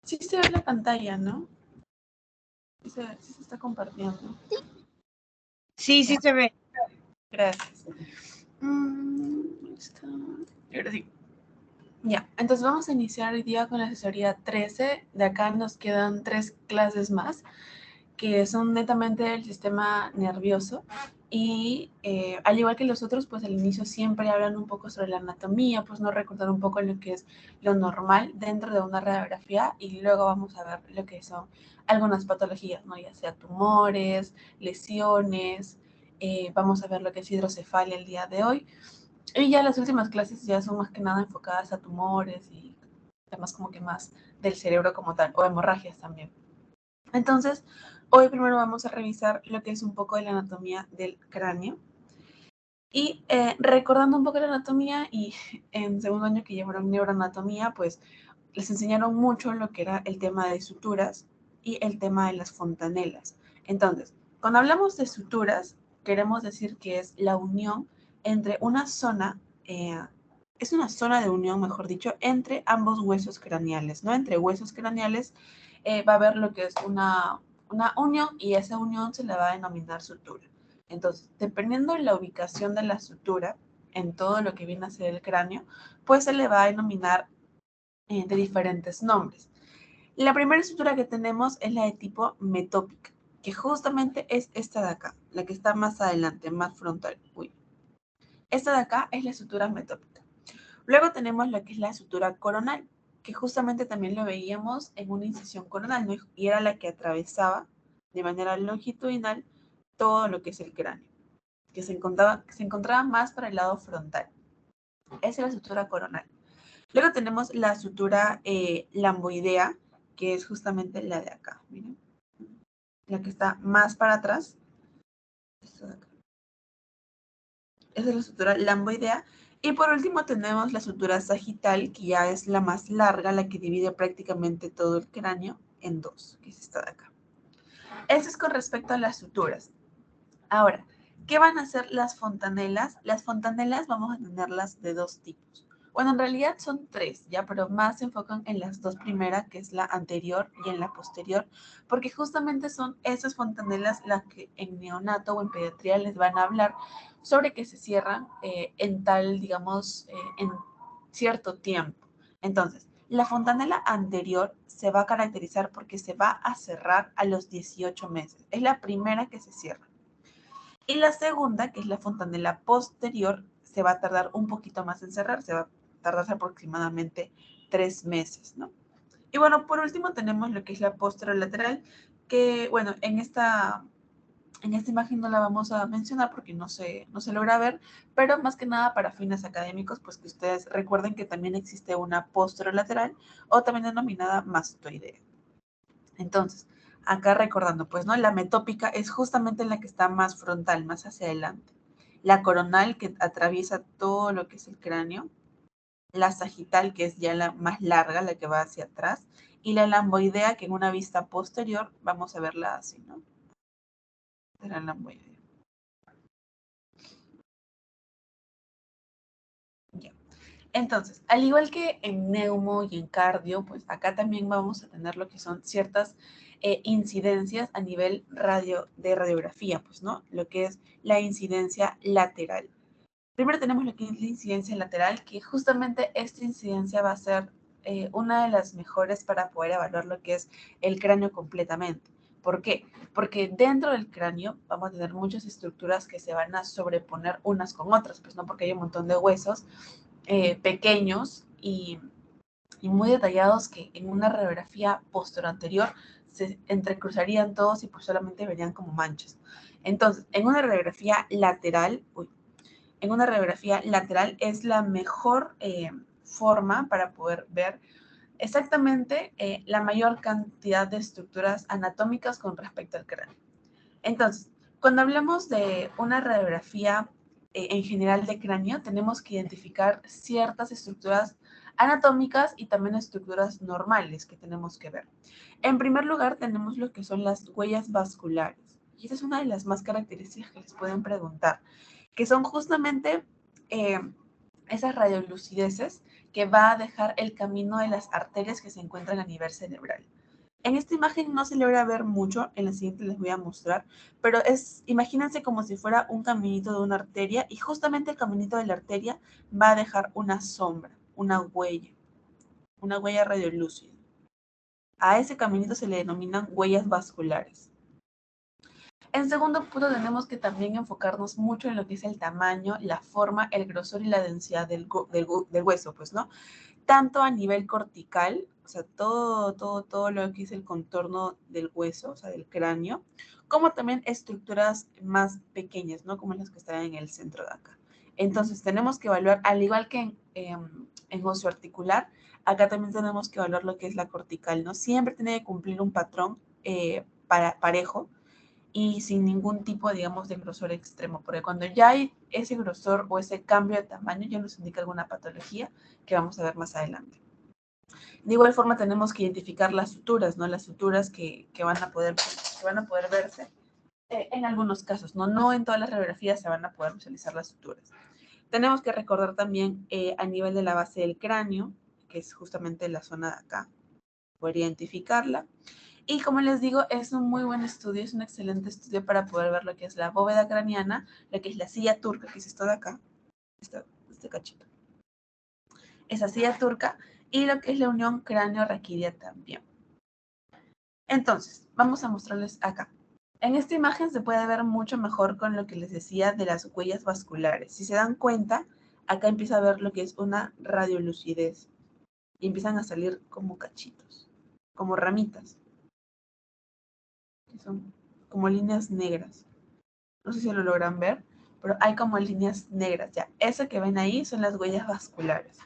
Sí se ve la pantalla, ¿no? Sí se está compartiendo. Sí, sí se ve. Gracias. Está. Ahora sí. Ya, entonces vamos a iniciar hoy día con la asesoría 13. De acá nos quedan 3 clases más, que son netamente del sistema nervioso. Y al igual que los otros, pues al inicio siempre hablan un poco sobre la anatomía, pues no recordar un poco lo que es lo normal dentro de una radiografía, y luego vamos a ver lo que son algunas patologías, ¿no? Ya sea tumores, lesiones, vamos a ver lo que es hidrocefalia el día de hoy. Y ya las últimas clases ya son más que nada enfocadas a tumores y temas como que más del cerebro como tal, o hemorragias también. Entonces, hoy primero vamos a revisar lo que es un poco de la anatomía del cráneo. Y recordando un poco la anatomía, y en segundo año que llevaron neuroanatomía, pues les enseñaron mucho lo que era el tema de suturas y el tema de las fontanelas. Entonces, cuando hablamos de suturas, queremos decir que es la unión entre una zona, es una zona de unión, mejor dicho, entre ambos huesos craneales, ¿no? Entre huesos craneales va a haber lo que es una unión, y esa unión se le va a denominar sutura. Entonces, dependiendo de la ubicación de la sutura en todo lo que viene a ser el cráneo, pues se le va a denominar de diferentes nombres. La primera estructura que tenemos es la de tipo metópica, que justamente es esta de acá, la que está más adelante, más frontal. Uy. Esta de acá es la estructura metópica. Luego tenemos lo que es la estructura coronal, que justamente también lo veíamos en una incisión coronal, ¿no? Y era la que atravesaba de manera longitudinal todo lo que es el cráneo, que se encontraba más para el lado frontal. Esa es la estructura coronal. Luego tenemos la sutura lamboidea, que es justamente la de acá, miren, la que está más para atrás. Esta de acá. Esa es la sutura lamboidea. Y por último tenemos la sutura sagital, que ya es la más larga, la que divide prácticamente todo el cráneo en dos, que es esta de acá. Eso es con respecto a las suturas. Ahora, ¿qué van a hacer las fontanelas? Las fontanelas vamos a tenerlas de dos tipos. Bueno, en realidad son tres, ya, pero más se enfocan en las dos primeras, que es la anterior y en la posterior, porque justamente son esas fontanelas las que en neonato o en pediatría les van a hablar sobre que se cierran en tal, digamos, en cierto tiempo. Entonces, la fontanela anterior se va a caracterizar porque se va a cerrar a los 18 meses. Es la primera que se cierra. Y la segunda, que es la fontanela posterior, se va a tardar un poquito más en cerrar, se va a tardar aproximadamente 3 meses, ¿no? Y bueno, por último tenemos lo que es la posterolateral, que bueno, en esta imagen no la vamos a mencionar porque no se logra ver, pero más que nada para fines académicos, pues que ustedes recuerden que también existe una posterolateral o también denominada mastoidea. Entonces, acá recordando, pues, ¿no? La metópica es justamente la que está más frontal, más hacia adelante. La coronal, que atraviesa todo lo que es el cráneo. La sagital, que es ya la más larga, la que va hacia atrás. Y la lamboidea, que en una vista posterior vamos a verla así, ¿no? La lamboidea. Ya. Entonces, al igual que en neumo y en cardio, pues acá también vamos a tener lo que son ciertas incidencias a nivel de radiografía, pues, ¿no? Lo que es la incidencia lateral. Primero tenemos lo que es la incidencia lateral, que justamente esta incidencia va a ser una de las mejores para poder evaluar lo que es el cráneo completamente. ¿Por qué? Porque dentro del cráneo vamos a tener muchas estructuras que se van a sobreponer unas con otras, pues no, porque hay un montón de huesos pequeños y muy detallados que en una radiografía posterior anterior se entrecruzarían todos y pues solamente verían como manchas. Entonces, en una radiografía lateral, es la mejor forma para poder ver exactamente la mayor cantidad de estructuras anatómicas con respecto al cráneo. Entonces, cuando hablamos de una radiografía en general de cráneo, tenemos que identificar ciertas estructuras anatómicas y también estructuras normales que tenemos que ver. En primer lugar, tenemos lo que son las huellas vasculares. Y esa es una de las más características que les pueden preguntar, que son justamente esas radiolucideces que va a dejar el camino de las arterias que se encuentran a nivel cerebral. En esta imagen no se logra ver mucho, en la siguiente les voy a mostrar, pero imagínense como si fuera un caminito de una arteria y justamente el caminito de la arteria va a dejar una sombra, una huella radiolúcida. A ese caminito se le denominan huellas vasculares. En segundo punto tenemos que también enfocarnos mucho en lo que es el tamaño, la forma, el grosor y la densidad del hueso, pues, ¿no? Tanto a nivel cortical, o sea, todo lo que es el contorno del hueso, o sea, del cráneo, como también estructuras más pequeñas, ¿no? Como las que están en el centro de acá. Entonces, tenemos que evaluar, al igual que en ocio articular, acá también tenemos que evaluar lo que es la cortical, ¿no? Siempre tiene que cumplir un patrón parejo, y sin ningún tipo, digamos, de grosor extremo, porque cuando ya hay ese grosor o ese cambio de tamaño ya nos indica alguna patología que vamos a ver más adelante. De igual forma tenemos que identificar las suturas, ¿no? Las suturas que van a poder verse en algunos casos, ¿no? No en todas las radiografías se van a poder visualizar las suturas. Tenemos que recordar también a nivel de la base del cráneo, que es justamente la zona de acá, poder identificarla. Y como les digo, es un muy buen estudio, es un excelente estudio para poder ver lo que es la bóveda craneana, lo que es la silla turca, que es esto de acá, este cachito. Esa silla turca y lo que es la unión cráneo-raquídea también. Entonces, vamos a mostrarles acá. En esta imagen se puede ver mucho mejor con lo que les decía de las huellas vasculares. Si se dan cuenta, acá empieza a ver lo que es una radiolucidez y empiezan a salir como cachitos, como ramitas. Que son como líneas negras. No sé si lo logran ver, pero hay como líneas negras. Ya, eso que ven ahí son las huellas vasculares.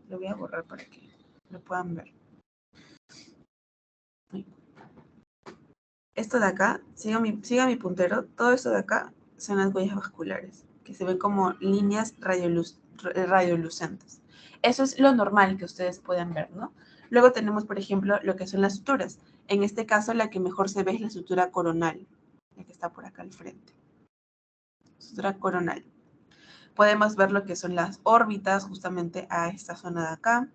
Lo voy a borrar para que lo puedan ver. Esto de acá, siga mi puntero, todo esto de acá son las huellas vasculares, que se ven como líneas radiolucentes. Eso es lo normal que ustedes pueden ver, ¿no? Luego tenemos, por ejemplo, lo que son las suturas. En este caso, la que mejor se ve es la sutura coronal, la que está por acá al frente. Sutura coronal. Podemos ver lo que son las órbitas, justamente a esta zona de acá.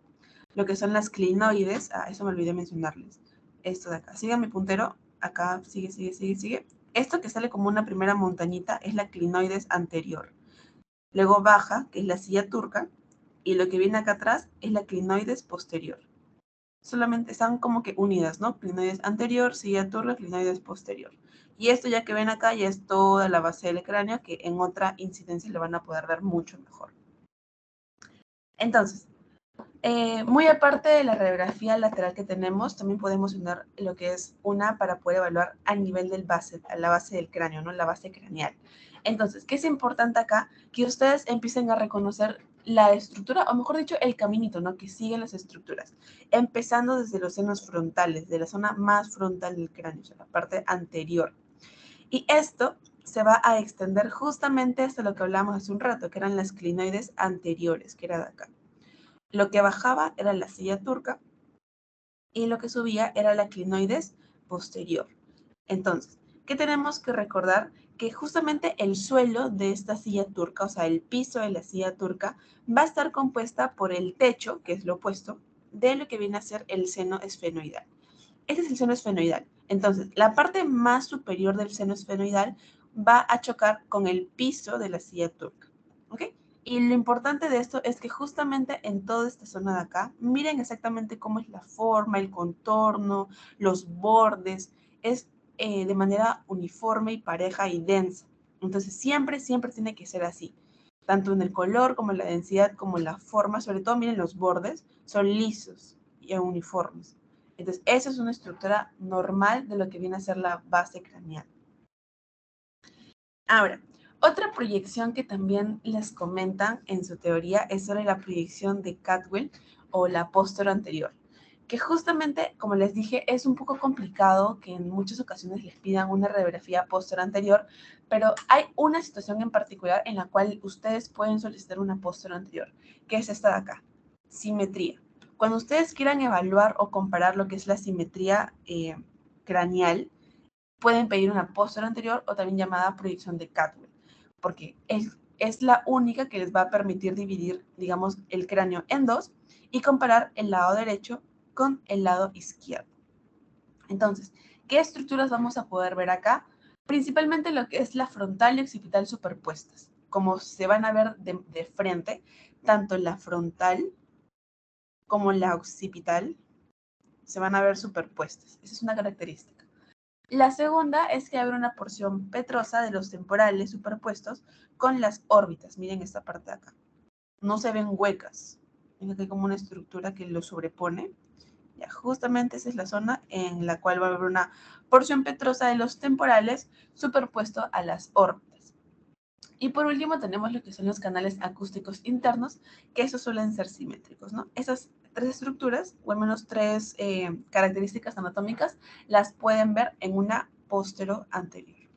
Lo que son las clinoides, eso me olvidé mencionarles. Esto de acá. Sigan mi puntero. Acá sigue. Esto que sale como una primera montañita es la clinoides anterior. Luego baja, que es la silla turca. Y lo que viene acá atrás es la clinoides posterior. Solamente están como que unidas, ¿no? Clinoides anterior, silla turca, clinoides posterior. Y esto ya que ven acá ya es toda la base del cráneo que en otra incidencia le van a poder ver mucho mejor. Entonces, muy aparte de la radiografía lateral que tenemos, también podemos unir lo que es una para poder evaluar a nivel a la base del cráneo, ¿no? La base craneal. Entonces, ¿qué es importante acá? Que ustedes empiecen a reconocer la estructura, o mejor dicho, el caminito, ¿no? Que siguen las estructuras, empezando desde los senos frontales, de la zona más frontal del cráneo, o sea, la parte anterior. Y esto se va a extender justamente hasta lo que hablamos hace un rato, que eran las clinoides anteriores, que era de acá. Lo que bajaba era la silla turca y lo que subía era la clinoides posterior. Entonces, ¿qué tenemos que recordar? Que justamente el suelo de esta silla turca, o sea, el piso de la silla turca, va a estar compuesta por el techo, que es lo opuesto, de lo que viene a ser el seno esfenoidal. Este es el seno esfenoidal. Entonces, la parte más superior del seno esfenoidal va a chocar con el piso de la silla turca. ¿Ok? Y lo importante de esto es que justamente en toda esta zona de acá, miren exactamente cómo es la forma, el contorno, los bordes, es de manera uniforme y pareja y densa. Entonces siempre tiene que ser así. Tanto en el color como en la densidad como en la forma, sobre todo miren los bordes, son lisos y uniformes. Entonces esa es una estructura normal de lo que viene a ser la base craneal. Ahora, otra proyección que también les comentan en su teoría es sobre la proyección de Catwell o la póstero anterior, que justamente, como les dije, es un poco complicado que en muchas ocasiones les pidan una radiografía póstero anterior, pero hay una situación en particular en la cual ustedes pueden solicitar una póstero anterior, que es esta de acá, simetría. Cuando ustedes quieran evaluar o comparar lo que es la simetría craneal, pueden pedir una póstero anterior o también llamada proyección de Catwell, porque es la única que les va a permitir dividir, digamos, el cráneo en dos y comparar el lado derecho con el lado izquierdo. Entonces, ¿qué estructuras vamos a poder ver acá? Principalmente lo que es la frontal y occipital superpuestas. Como se van a ver de frente, tanto la frontal como la occipital se van a ver superpuestas. Esa es una característica. La segunda es que abre una porción petrosa de los temporales superpuestos con las órbitas. Miren esta parte de acá. No se ven huecas. Miren que hay como una estructura que lo sobrepone. Ya, justamente esa es la zona en la cual va a haber una porción petrosa de los temporales superpuesto a las órbitas. Y por último tenemos lo que son los canales acústicos internos, que esos suelen ser simétricos, ¿no? Esas tres estructuras, o al menos tres características anatómicas, las pueden ver en una póstero anterior.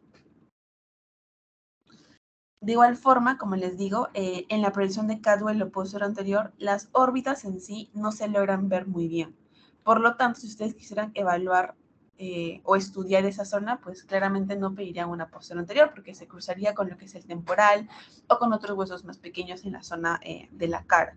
De igual forma, como les digo, en la proyección de Cadwell o póstero anterior, las órbitas en sí no se logran ver muy bien. Por lo tanto, si ustedes quisieran evaluar o estudiar esa zona, pues claramente no pedirían una póstero anterior porque se cruzaría con lo que es el temporal o con otros huesos más pequeños en la zona de la cara.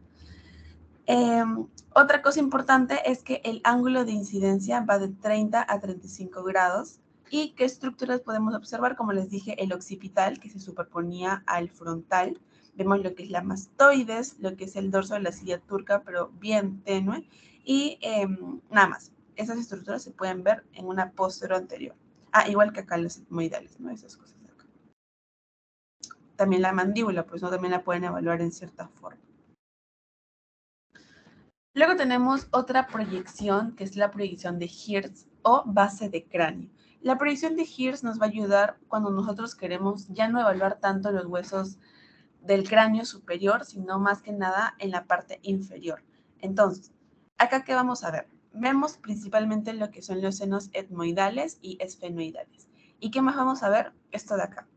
Otra cosa importante es que el ángulo de incidencia va de 30 a 35 grados. ¿Y qué estructuras podemos observar? Como les dije, el occipital, que se superponía al frontal. Vemos lo que es la mastoides, lo que es el dorso de la silla turca, pero bien tenue. Y nada más. Esas estructuras se pueden ver en una póstero anterior. Ah, igual que acá los etmoidales, ¿no? Esas cosas de acá. También la mandíbula, pues no, también la pueden evaluar en cierta forma. Luego tenemos otra proyección, que es la proyección de Hirsch o base de cráneo. La proyección de Hirsch nos va a ayudar cuando nosotros queremos ya no evaluar tanto los huesos del cráneo superior, sino más que nada en la parte inferior. Entonces, ¿acá qué vamos a ver? Vemos principalmente lo que son los senos etmoidales y esfenoidales. ¿Y qué más vamos a ver? Esto de acá.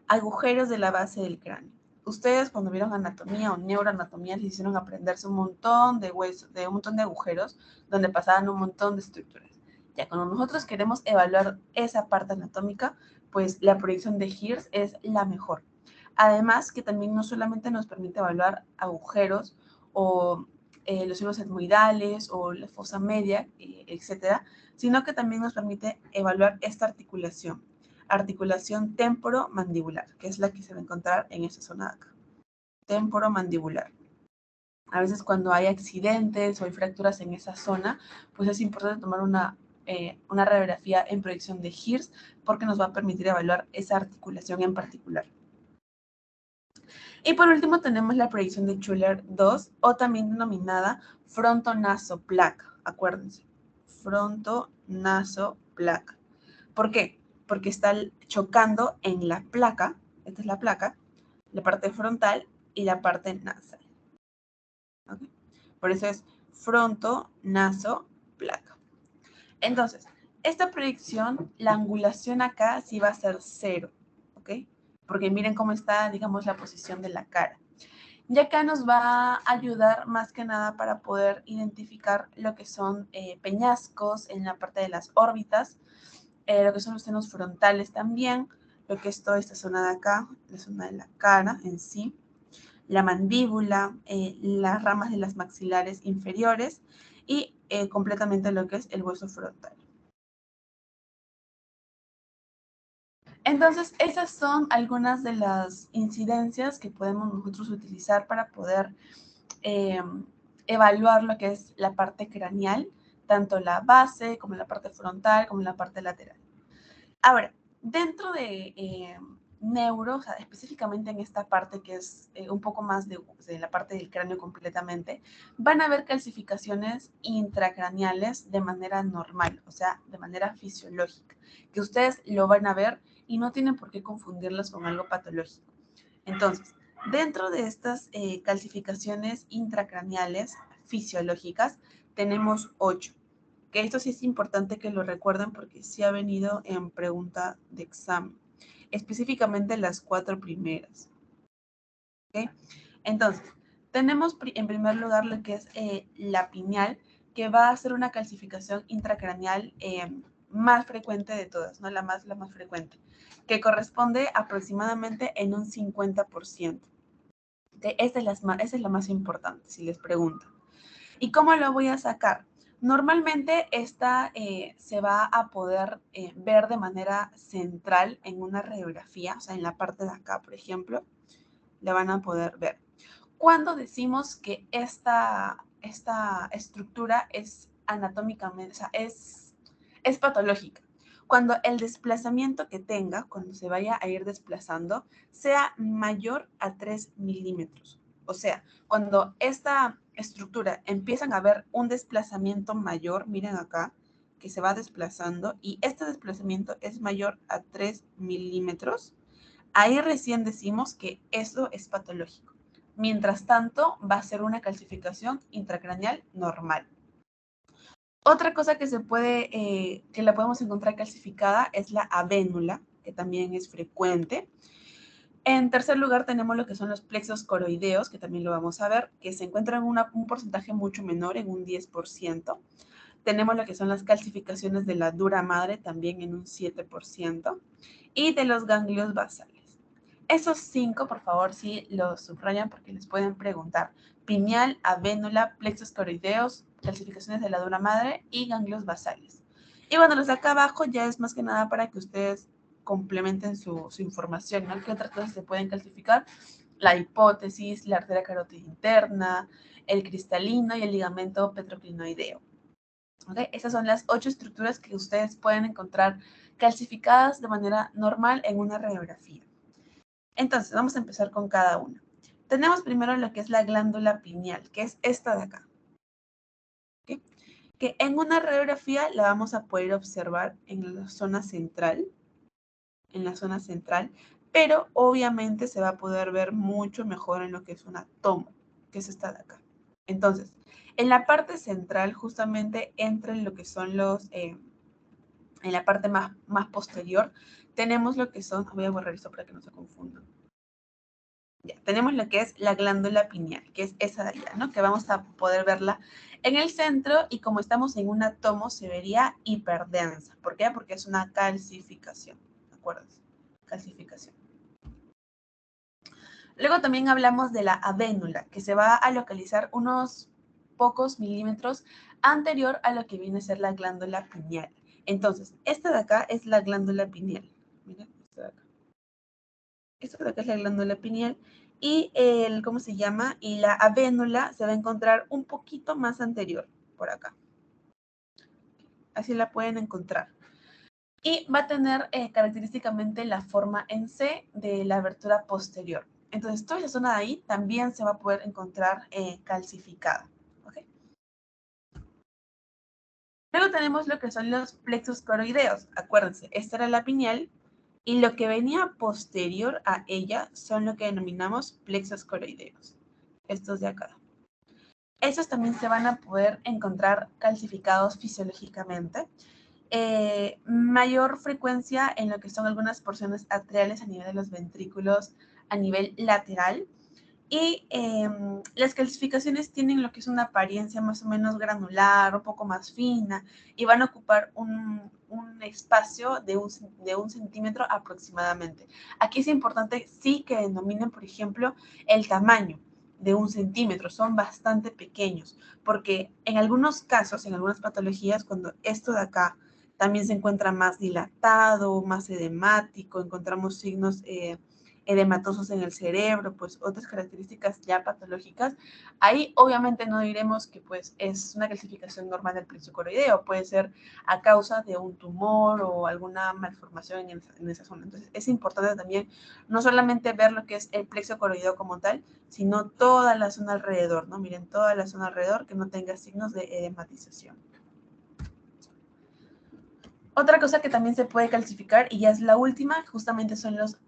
Agujeros de la base del cráneo. Ustedes cuando vieron anatomía o neuroanatomía les hicieron aprenderse un montón de huesos, de un montón de agujeros donde pasaban un montón de estructuras. Ya cuando nosotros queremos evaluar esa parte anatómica, pues la proyección de Hirsch es la mejor. Además que también no solamente nos permite evaluar agujeros o los senos etmoidales o la fosa media, etcétera, sino que también nos permite evaluar esta articulación temporomandibular, que es la que se va a encontrar en esta zona de acá. Temporomandibular. A veces cuando hay accidentes o hay fracturas en esa zona, pues es importante tomar una radiografía en proyección de Hirsch porque nos va a permitir evaluar esa articulación en particular. Y por último tenemos la proyección de Schuller 2 o también denominada frontonasoplaca. Acuérdense, frontonasoplaca. ¿Por qué? Porque está chocando en la placa, esta es la placa, la parte frontal y la parte nasal. ¿Okay? Por eso es frontonasoplaca. Entonces, esta proyección, la angulación acá sí va a ser 0, ¿ok? Porque miren cómo está, digamos, la posición de la cara. Y acá nos va a ayudar más que nada para poder identificar lo que son peñascos en la parte de las órbitas, lo que son los senos frontales también, lo que es toda esta zona de acá, la zona de la cara en sí, la mandíbula, las ramas de las maxilares inferiores y completamente lo que es el hueso frontal. Entonces, esas son algunas de las incidencias que podemos nosotros utilizar para poder evaluar lo que es la parte craneal, tanto la base como la parte frontal como la parte lateral. Ahora, dentro de neuro, o sea, específicamente en esta parte que es un poco más de la parte del cráneo completamente, van a haber calcificaciones intracraneales de manera normal, o sea, de manera fisiológica, que ustedes lo van a ver y no tienen por qué confundirlas con algo patológico. Entonces, dentro de estas calcificaciones intracraneales fisiológicas, tenemos 8. Que esto sí es importante que lo recuerden porque sí ha venido en pregunta de examen, específicamente las 4 primeras. ¿Okay? Entonces, tenemos en primer lugar lo que es la pineal, que va a hacer una calcificación intracraneal más frecuente de todas, ¿no? La más frecuente, que corresponde aproximadamente en un 50%. Esa es la más importante, si les preguntan. ¿Y cómo lo voy a sacar? Normalmente esta se va a poder ver de manera central en una radiografía, o sea, en la parte de acá, por ejemplo, la van a poder ver. Cuando decimos que esta estructura es anatómicamente, o sea, es patológica. Cuando el desplazamiento que tenga, cuando se vaya a ir desplazando, sea mayor a 3 milímetros. O sea, cuando esta estructura empiezan a ver un desplazamiento mayor, miren acá, que se va desplazando, y este desplazamiento es mayor a 3 milímetros, ahí recién decimos que eso es patológico. Mientras tanto, va a ser una calcificación intracraneal normal. Otra cosa que que la podemos encontrar calcificada es la avénula, que también es frecuente. En tercer lugar tenemos lo que son los plexos coroideos, que también lo vamos a ver, que se encuentran en un porcentaje mucho menor, en un 10%. Tenemos lo que son las calcificaciones de la dura madre, también en un 7%. Y de los ganglios basales. Esos 5, por favor, sí los subrayan porque les pueden preguntar. Pineal, avénula, plexos coroideos, calcificaciones de la dura madre y ganglios basales. Y bueno, los de acá abajo ya es más que nada para que ustedes complementen su información, ¿no? ¿Qué otras cosas se pueden calcificar? La hipótesis, la arteria carótida interna, el cristalino y el ligamento petroclinoideo. ¿Okay? Esas son las 8 estructuras que ustedes pueden encontrar calcificadas de manera normal en una radiografía. Entonces, vamos a empezar con cada una. Tenemos primero lo que es la glándula pineal, que es esta de acá. ¿Okay? Que en una radiografía la vamos a poder observar en la zona central, pero obviamente se va a poder ver mucho mejor en lo que es una toma, que es esta de acá. Entonces, en la parte central, justamente entre lo que son en la parte más posterior, tenemos lo que son, voy a borrar esto para que no se confundan. Ya, tenemos lo que es la glándula pineal, que es esa de allá, ¿no? Que vamos a poder verla en el centro y como estamos en un átomo se vería hiperdensa. ¿Por qué? Porque es una calcificación, ¿de acuerdo? Calcificación. Luego también hablamos de la avénula, que se va a localizar unos pocos milímetros anterior a lo que viene a ser la glándula pineal. Entonces, esta de acá es la glándula pineal. Miren, esta de acá. Esta de acá es la glándula pineal. Y ¿cómo se llama? Y la avénula se va a encontrar un poquito más anterior, por acá. Así la pueden encontrar. Y va a tener característicamente la forma en C de la abertura posterior. Entonces, toda esa zona de ahí también se va a poder encontrar calcificada. ¿Okay? Luego tenemos lo que son los plexos coroideos. Acuérdense, esta era la pineal y lo que venía posterior a ella son lo que denominamos plexos coroideos. Estos de acá. Estos también se van a poder encontrar calcificados fisiológicamente. Mayor frecuencia en lo que son algunas porciones atriales a nivel de los ventrículos a nivel lateral. Y las calcificaciones tienen lo que es una apariencia más o menos granular, un poco más fina, y van a ocupar un espacio de un centímetro aproximadamente. Aquí es importante sí que denominen, por ejemplo, el tamaño de 1 centímetro. Son bastante pequeños, porque en algunos casos, en algunas patologías, cuando esto de acá también se encuentra más dilatado, más edemático, encontramos signos edematosos en el cerebro, pues otras características ya patológicas, ahí obviamente no diremos que pues es una calcificación normal del plexo coroideo, puede ser a causa de un tumor o alguna malformación en esa zona. Entonces es importante también no solamente ver lo que es el plexo coroideo como tal, sino toda la zona alrededor, ¿no? Miren, toda la zona alrededor que no tenga signos de edematización. Otra cosa que también se puede calcificar, y ya es la última, justamente son los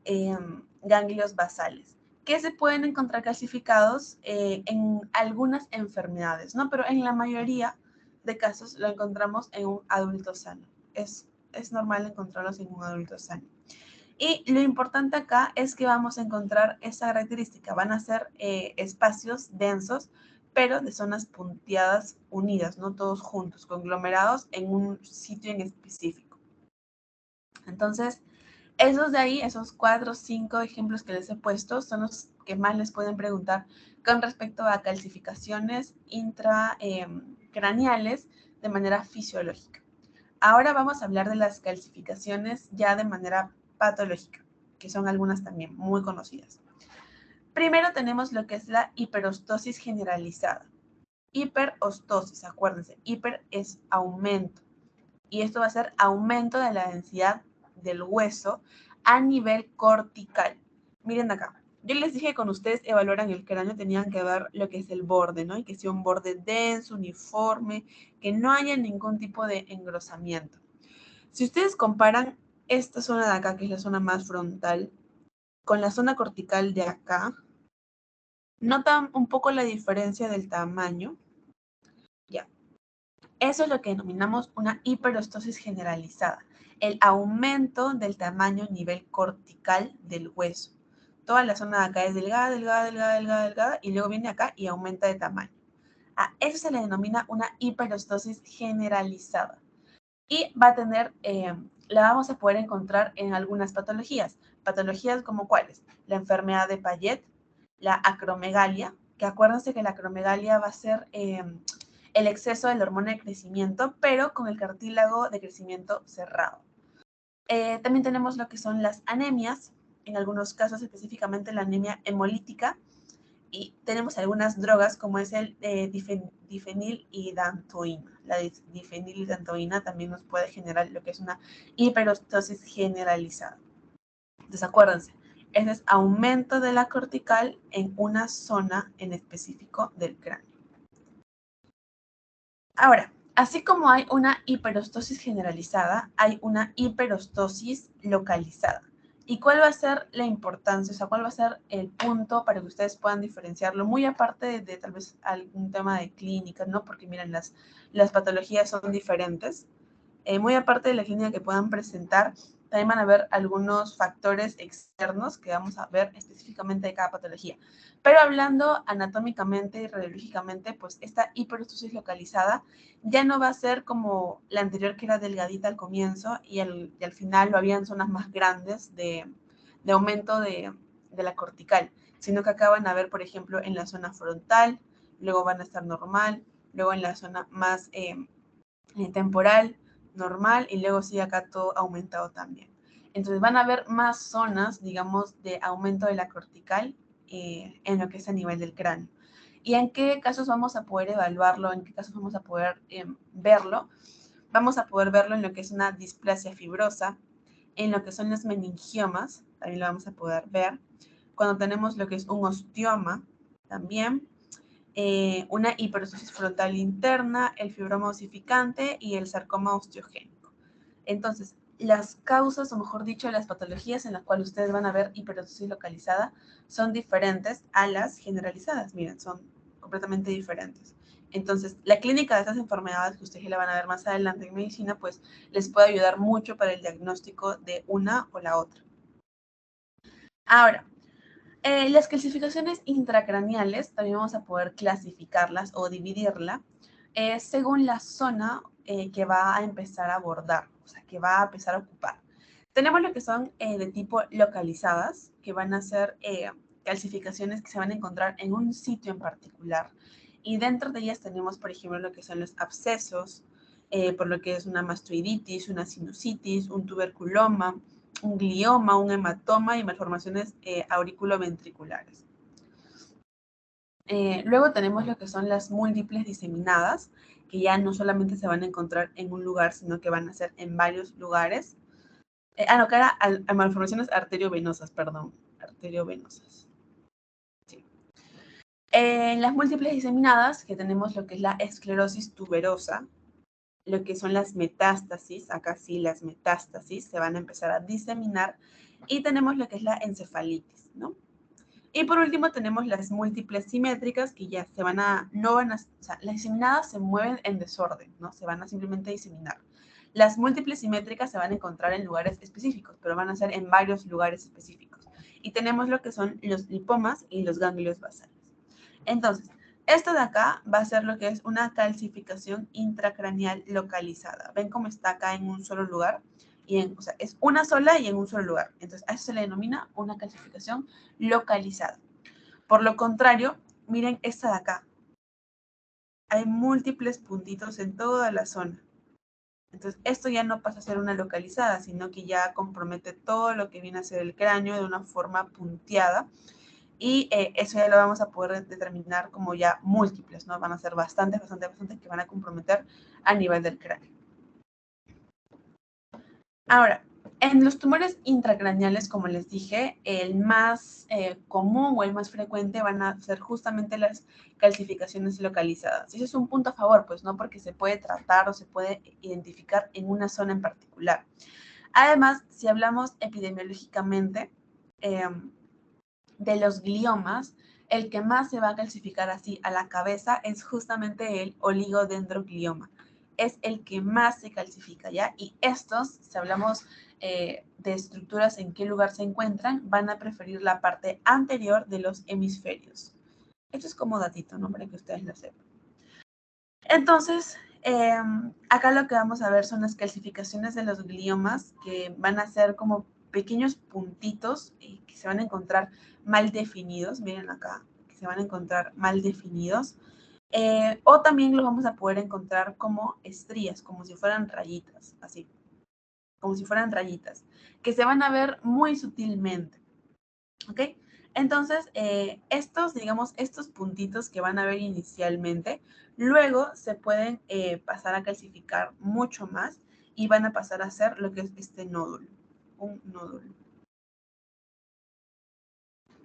ganglios basales, que se pueden encontrar calcificados en algunas enfermedades, ¿no? Pero en la mayoría de casos lo encontramos en un adulto sano. Es normal encontrarlos en un adulto sano. Y lo importante acá es que vamos a encontrar esa característica. Van a ser espacios densos, pero de zonas punteadas unidas, no todos juntos, conglomerados en un sitio en específico. Entonces, esos de ahí, esos 4 o 5 ejemplos que les he puesto, son los que más les pueden preguntar con respecto a calcificaciones intracraneales de manera fisiológica. Ahora vamos a hablar de las calcificaciones ya de manera patológica, que son algunas también muy conocidas. Primero tenemos lo que es la hiperostosis generalizada. Hiperostosis, acuérdense, hiper es aumento. Y esto va a ser aumento de la densidad del hueso a nivel cortical. Miren acá. Yo les dije que cuando ustedes evaluaran el cráneo tenían que ver lo que es el borde, ¿no? Y que sea un borde denso, uniforme, que no haya ningún tipo de engrosamiento. Si ustedes comparan esta zona de acá, que es la zona más frontal, con la zona cortical de acá, ¿notan un poco la diferencia del tamaño? Ya. Eso es lo que denominamos una hiperostosis generalizada, el aumento del tamaño a nivel cortical del hueso. Toda la zona de acá es delgada, delgada, delgada, delgada, delgada, y luego viene acá y aumenta de tamaño. A eso se le denomina una hiperostosis generalizada. Y va a tener, la vamos a poder encontrar en algunas patologías. Patologías como cuáles: la enfermedad de Payet, la acromegalia, que acuérdense que la acromegalia va a ser el exceso de la hormona de crecimiento, pero con el cartílago de crecimiento cerrado. También tenemos lo que son las anemias, en algunos casos específicamente la anemia hemolítica, y tenemos algunas drogas como es el difenilidantoína. La difenilidantoína también nos puede generar lo que es una hiperostosis generalizada. Entonces acuérdense, ese es aumento de la cortical en una zona en específico del cráneo. Ahora, así como hay una hiperostosis generalizada, hay una hiperostosis localizada. ¿Y cuál va a ser la importancia? O sea, ¿cuál va a ser el punto para que ustedes puedan diferenciarlo? Muy aparte de tal vez algún tema de clínica, ¿no? Porque miren, las patologías son diferentes. Muy aparte de la clínica que puedan presentar, también van a haber algunos factores externos que vamos a ver específicamente de cada patología. Pero hablando anatómicamente y radiológicamente, pues esta hiperostosis localizada ya no va a ser como la anterior, que era delgadita al comienzo y al final lo habían zonas más grandes de aumento de la cortical, sino que acá van a ver, por ejemplo, en la zona frontal, luego van a estar normal, luego en la zona más temporal, normal, y luego sí acá todo aumentado también. Entonces van a haber más zonas, digamos, de aumento de la cortical en lo que es a nivel del cráneo. ¿Y en qué casos vamos a poder evaluarlo? ¿En qué casos vamos a poder verlo? Vamos a poder verlo en lo que es una displasia fibrosa, en lo que son los meningiomas, también lo vamos a poder ver. Cuando tenemos lo que es un osteoma, también. Una hiperostosis frontal interna, el fibroma osificante y el sarcoma osteogénico. Entonces, las causas, o mejor dicho, las patologías en las cuales ustedes van a ver hiperostosis localizada son diferentes a las generalizadas. Miren, son completamente diferentes. Entonces, la clínica de estas enfermedades, que ustedes la van a ver más adelante en medicina, pues les puede ayudar mucho para el diagnóstico de una o la otra. Ahora, las clasificaciones intracraneales también vamos a poder clasificarlas o dividirla según la zona que va a empezar a abordar, o sea, que va a empezar a ocupar. Tenemos lo que son de tipo localizadas, que van a ser calcificaciones que se van a encontrar en un sitio en particular. Y dentro de ellas tenemos, por ejemplo, lo que son los abscesos, por lo que es una mastoiditis, una sinusitis, un tuberculoma, un glioma, un hematoma y malformaciones auriculoventriculares. Luego tenemos lo que son las múltiples diseminadas, que ya no solamente se van a encontrar en un lugar, sino que van a ser en varios lugares. No, que era malformaciones arteriovenosas, perdón, arteriovenosas. Sí. En las múltiples diseminadas, que tenemos lo que es la esclerosis tuberosa, lo que son las metástasis, acá sí las metástasis se van a empezar a diseminar, y tenemos lo que es la encefalitis, ¿no? Y por último tenemos las múltiples simétricas, que ya o sea, las diseminadas se mueven en desorden, ¿no? Se van a simplemente diseminar. Las múltiples simétricas se van a encontrar en lugares específicos, pero van a ser en varios lugares específicos. Y tenemos lo que son los lipomas y los ganglios basales. Entonces, esto de acá va a ser lo que es una calcificación intracraneal localizada. ¿Ven cómo está acá en un solo lugar? o sea, es una sola y en un solo lugar. Entonces, a eso se le denomina una calcificación localizada. Por lo contrario, miren esta de acá. Hay múltiples puntitos en toda la zona. Entonces, esto ya no pasa a ser una localizada, sino que ya compromete todo lo que viene a ser el cráneo de una forma punteada. Y eso ya lo vamos a poder determinar como ya múltiples, ¿no? Van a ser bastantes que van a comprometer a nivel del cráneo. Ahora, en los tumores intracraneales, como les dije, el más común o el más frecuente van a ser justamente las calcificaciones localizadas. Y eso es un punto a favor, pues, ¿no? Porque se puede tratar o se puede identificar en una zona en particular. Además, si hablamos epidemiológicamente de los gliomas, el que más se va a calcificar así a la cabeza es justamente el oligodendroglioma. Es el que más se calcifica, ¿ya? Y estos, si hablamos de estructuras en qué lugar se encuentran, van a preferir la parte anterior de los hemisferios. Esto es como datito, ¿no? Para que ustedes lo sepan. Entonces, acá lo que vamos a ver son las calcificaciones de los gliomas, que van a ser como pequeños puntitos que se van a encontrar mal definidos. Miren acá, que se van a encontrar mal definidos. O también los vamos a poder encontrar como estrías, como si fueran rayitas, así, como si fueran rayitas, que se van a ver muy sutilmente, ¿ok? Entonces, estos puntitos que van a ver inicialmente, luego se pueden pasar a calcificar mucho más y van a pasar a ser lo que es este nódulo, un nódulo.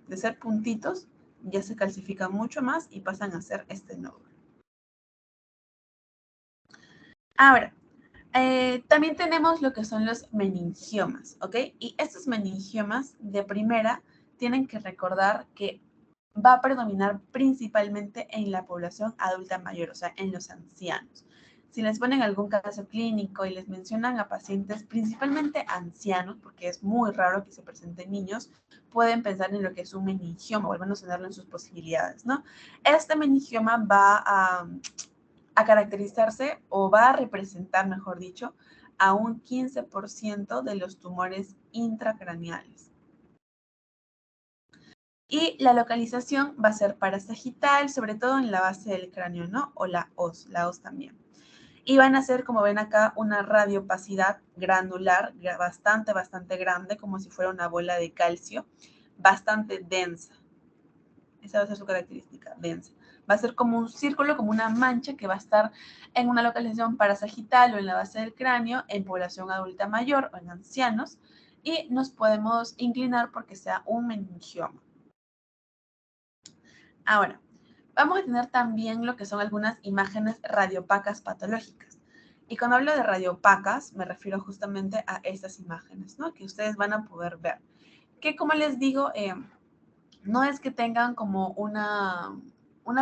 De ser puntitos, ya se calcifican mucho más y pasan a ser este nódulo. Ahora, también tenemos lo que son los meningiomas, ¿ok? Y estos meningiomas, de primera, tienen que recordar que va a predominar principalmente en la población adulta mayor, o sea, en los ancianos. Si les ponen algún caso clínico y les mencionan a pacientes, principalmente ancianos, porque es muy raro que se presenten niños, pueden pensar en lo que es un meningioma, o al menos tenerlo en sus posibilidades, ¿no? Este meningioma va a caracterizarse o va a representar, mejor dicho, a un 15% de los tumores intracraneales. Y la localización va a ser parasagital, sobre todo en la base del cráneo, ¿no? O la os también. Y van a ser, como ven acá, una radiopacidad granular bastante grande, como si fuera una bola de calcio, bastante densa. Esa va a ser su característica, densa. Va a ser como un círculo, como una mancha que va a estar en una localización parasagital o en la base del cráneo, en población adulta mayor o en ancianos, y nos podemos inclinar porque sea un meningioma. Ahora, vamos a tener también lo que son algunas imágenes radiopacas patológicas. Y cuando hablo de radiopacas, me refiero justamente a estas imágenes, ¿no? Que ustedes van a poder ver. Que como les digo, no es que tengan como una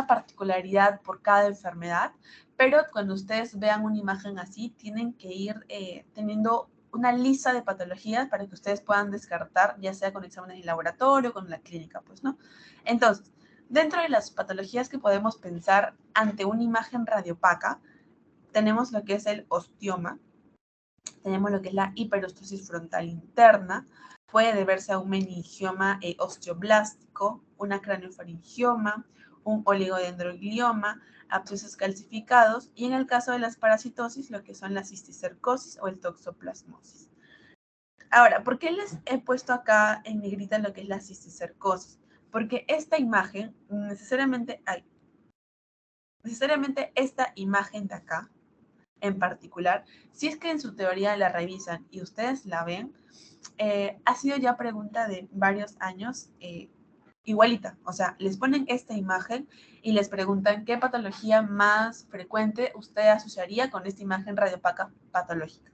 particularidad por cada enfermedad, pero cuando ustedes vean una imagen así, tienen que ir teniendo una lista de patologías para que ustedes puedan descartar, ya sea con exámenes de laboratorio, con la clínica, pues, ¿no? Entonces, dentro de las patologías que podemos pensar ante una imagen radiopaca, tenemos lo que es el ostioma, tenemos lo que es la hiperostosis frontal interna, puede deberse a un meningioma osteoblástico, una craniofaringioma, un oligodendroglioma, abscesos calcificados y en el caso de las parasitosis, lo que son la cisticercosis o el toxoplasmosis. Ahora, ¿por qué les he puesto acá en negrita lo que es la cisticercosis? Porque esta imagen, necesariamente esta imagen de acá, en particular, si es que en su teoría la revisan y ustedes la ven, ha sido ya pregunta de varios años, igualita, o sea, les ponen esta imagen y les preguntan qué patología más frecuente usted asociaría con esta imagen radiopaca patológica.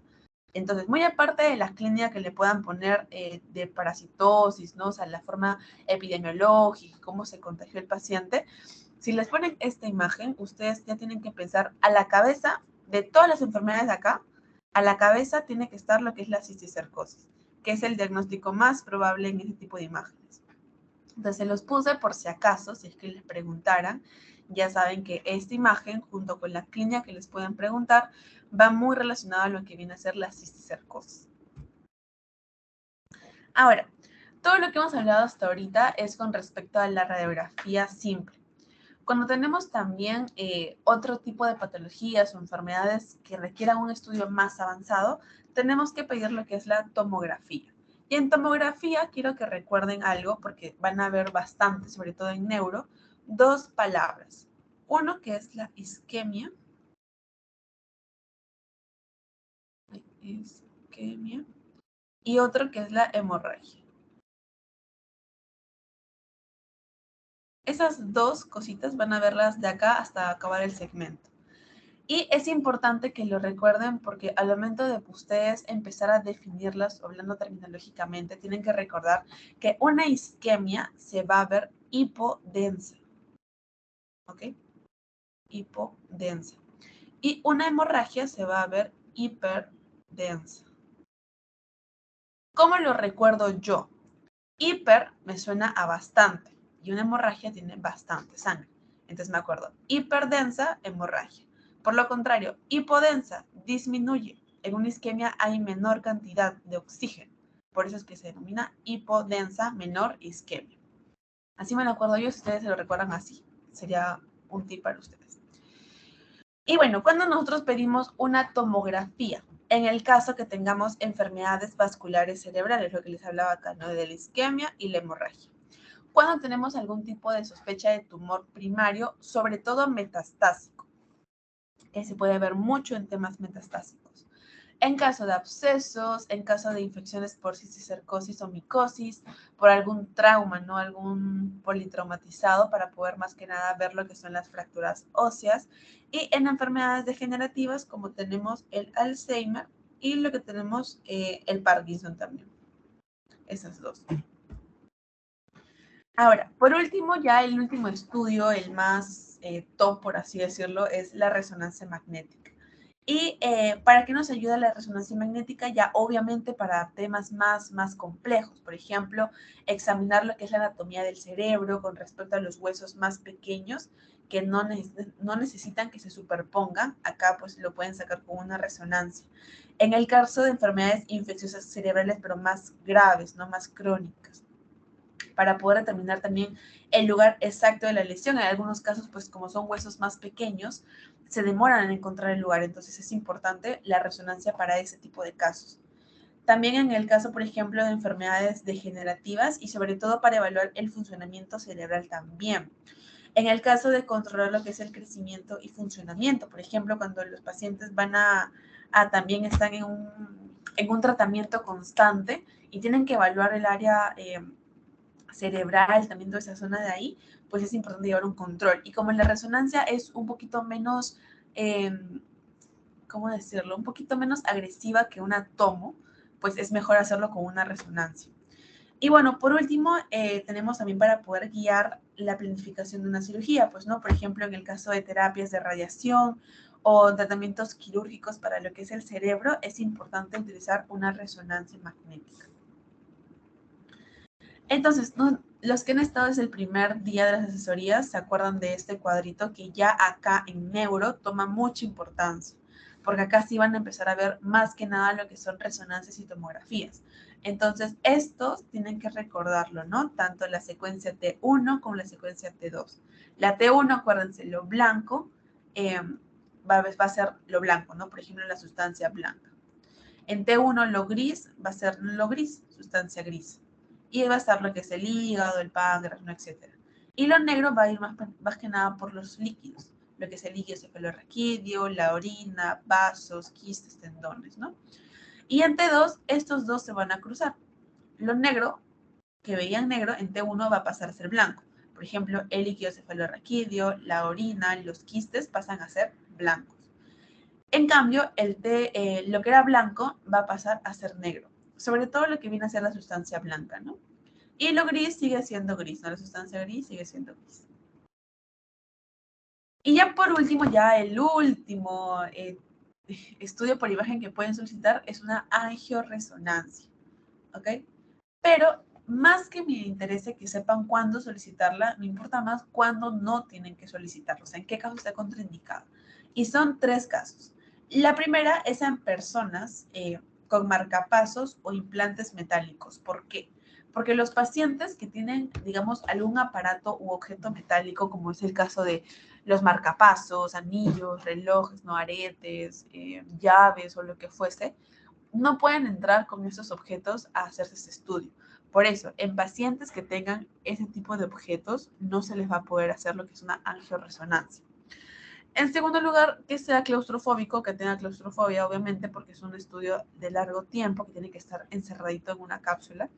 Entonces, muy aparte de las clínicas que le puedan poner de parasitosis, ¿no? O sea, la forma epidemiológica, cómo se contagió el paciente, si les ponen esta imagen, ustedes ya tienen que pensar a la cabeza de todas las enfermedades de acá, a la cabeza tiene que estar lo que es la cisticercosis, que es el diagnóstico más probable en este tipo de imágenes. Entonces se los puse por si acaso, si es que les preguntaran, ya saben que esta imagen, junto con la clínica que les pueden preguntar, va muy relacionada a lo que viene a ser la cisticercosis. Ahora, todo lo que hemos hablado hasta ahorita es con respecto a la radiografía simple. Cuando tenemos también otro tipo de patologías o enfermedades que requieran un estudio más avanzado, tenemos que pedir lo que es la tomografía. Y en tomografía quiero que recuerden algo, porque van a ver bastante, sobre todo en neuro, dos palabras. Uno que es la isquemia. Isquemia. Y otro que es la hemorragia. Esas dos cositas van a verlas de acá hasta acabar el segmento. Y es importante que lo recuerden porque al momento de ustedes empezar a definirlas, hablando terminológicamente, tienen que recordar que una isquemia se va a ver hipodensa. ¿Ok? Hipodensa. Y una hemorragia se va a ver hiperdensa. ¿Cómo lo recuerdo yo? Hiper me suena a bastante y una hemorragia tiene bastante sangre. Entonces me acuerdo, hiperdensa, hemorragia. Por lo contrario, hipodensa disminuye. En una isquemia hay menor cantidad de oxígeno. Por eso es que se denomina hipodensa, menor isquemia. Así me lo acuerdo yo, si ustedes se lo recuerdan así. Sería un tip para ustedes. Y bueno, cuando nosotros pedimos una tomografía, en el caso que tengamos enfermedades vasculares cerebrales, lo que les hablaba acá, ¿no? De la isquemia y la hemorragia. Cuando tenemos algún tipo de sospecha de tumor primario, sobre todo metastásico, que se puede ver mucho en temas metastásicos. En caso de abscesos, en caso de infecciones por cisticercosis o micosis, por algún trauma, ¿no? Algún politraumatizado, para poder más que nada ver lo que son las fracturas óseas. Y en enfermedades degenerativas, como tenemos el Alzheimer y lo que tenemos el Parkinson también. Esas dos. Ahora, por último, ya el último estudio, el más top, por así decirlo, es la resonancia magnética. ¿Y para qué nos ayuda la resonancia magnética? Ya obviamente para temas más complejos. Por ejemplo, examinar lo que es la anatomía del cerebro con respecto a los huesos más pequeños que no necesitan que se superpongan. Acá pues lo pueden sacar con una resonancia. En el caso de enfermedades infecciosas cerebrales, pero más graves, no más crónicas, para poder determinar también el lugar exacto de la lesión. En algunos casos, pues como son huesos más pequeños, se demoran en encontrar el lugar, entonces es importante la resonancia para ese tipo de casos. También en el caso, por ejemplo, de enfermedades degenerativas y sobre todo para evaluar el funcionamiento cerebral también. En el caso de controlar lo que es el crecimiento y funcionamiento, por ejemplo, cuando los pacientes van también están en un tratamiento constante y tienen que evaluar el área cerebral, también toda esa zona de ahí, pues es importante llevar un control. Y como la resonancia es un poquito menos, ¿cómo decirlo? Un poquito menos agresiva que una tomo, pues es mejor hacerlo con una resonancia. Y bueno, por último, tenemos también para poder guiar la planificación de una cirugía, pues, ¿no? Por ejemplo, en el caso de terapias de radiación o tratamientos quirúrgicos para lo que es el cerebro, es importante utilizar una resonancia magnética. Entonces, ¿no? Los que han estado desde el primer día de las asesorías se acuerdan de este cuadrito que ya acá en neuro toma mucha importancia, porque acá sí van a empezar a ver más que nada lo que son resonancias y tomografías. Entonces, estos tienen que recordarlo, ¿no? Tanto la secuencia T1 como la secuencia T2. La T1, acuérdense, lo blanco va a ser lo blanco, ¿no? Por ejemplo, la sustancia blanca. En T1 lo gris va a ser lo gris, sustancia gris. Y va a estar lo que es el hígado, el páncreas, ¿no? Etcétera. Y lo negro va a ir más que nada por los líquidos, lo que es el líquido cefalorraquídeo, la orina, vasos, quistes, tendones, ¿no? Y en T2, estos dos se van a cruzar. Lo negro, que veían negro, en T1 va a pasar a ser blanco. Por ejemplo, el líquido cefalorraquídeo, la orina, los quistes pasan a ser blancos. En cambio, lo que era blanco va a pasar a ser negro, sobre todo lo que viene a ser la sustancia blanca, ¿no? Y lo gris sigue siendo gris, ¿no? La sustancia gris sigue siendo gris. Y ya por último, ya el último estudio por imagen que pueden solicitar es una angioresonancia, ¿ok? Pero más que me interese que sepan cuándo solicitarla, me importa más cuándo no tienen que solicitarla, o sea, en qué caso está contraindicado. Y son 3 casos. La primera es en personas con marcapasos o implantes metálicos. ¿Por qué? Porque los pacientes que tienen, digamos, algún aparato u objeto metálico, como es el caso de los marcapasos, anillos, relojes, no aretes, llaves o lo que fuese, no pueden entrar con esos objetos a hacerse este estudio. Por eso, en pacientes que tengan ese tipo de objetos, no se les va a poder hacer lo que es una angioresonancia. En segundo lugar, que sea claustrofóbico, que tenga claustrofobia, obviamente, porque es un estudio de largo tiempo, que tiene que estar encerradito en una cápsula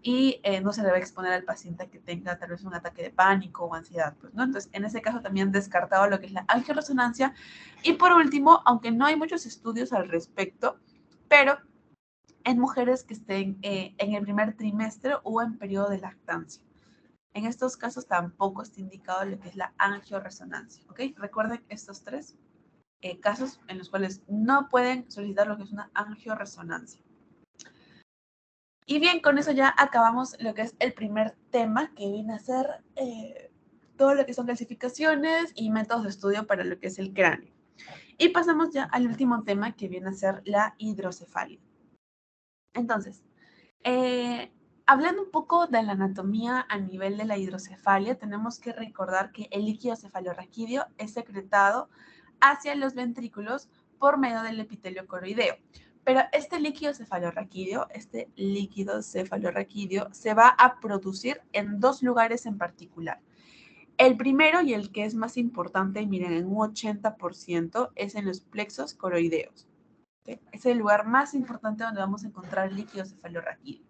y no se debe exponer al paciente a que tenga tal vez un ataque de pánico o ansiedad, pues, ¿no? Entonces, en ese caso también descartado lo que es la angioresonancia. Y por último, aunque no hay muchos estudios al respecto, pero en mujeres que estén en el primer trimestre o en periodo de lactancia. En estos casos tampoco está indicado lo que es la angioresonancia, ¿ok? Recuerden estos tres casos en los cuales no pueden solicitar lo que es una angioresonancia. Y bien, con eso ya acabamos lo que es el primer tema, que viene a ser todo lo que son clasificaciones y métodos de estudio para lo que es el cráneo. Y pasamos ya al último tema, que viene a ser la hidrocefalia. Entonces, hablando un poco de la anatomía a nivel de la hidrocefalia, tenemos que recordar que el líquido cefalorraquídeo es secretado hacia los ventrículos por medio del epitelio coroideo. Pero este líquido cefalorraquídeo se va a producir en dos lugares en particular. El primero y el que es más importante, miren, en un 80%, es en los plexos coroideos. ¿Sí? Es el lugar más importante donde vamos a encontrar el líquido cefalorraquídeo.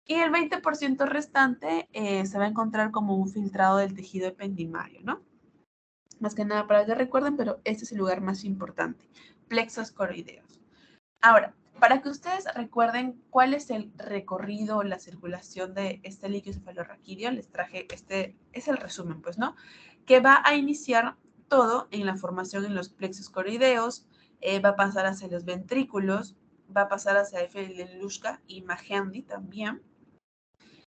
Y el 20% restante se va a encontrar como un filtrado del tejido ependimario, ¿no? Más que nada para que recuerden, pero este es el lugar más importante, plexos coroideos. Ahora, para que ustedes recuerden cuál es el recorrido o la circulación de este líquido cefalorraquídeo, les traje este, es el resumen, pues, ¿no? Que va a iniciar todo en la formación en los plexos coroideos, va a pasar hacia los ventrículos, va a pasar hacia F-Lelushka y Magendie también,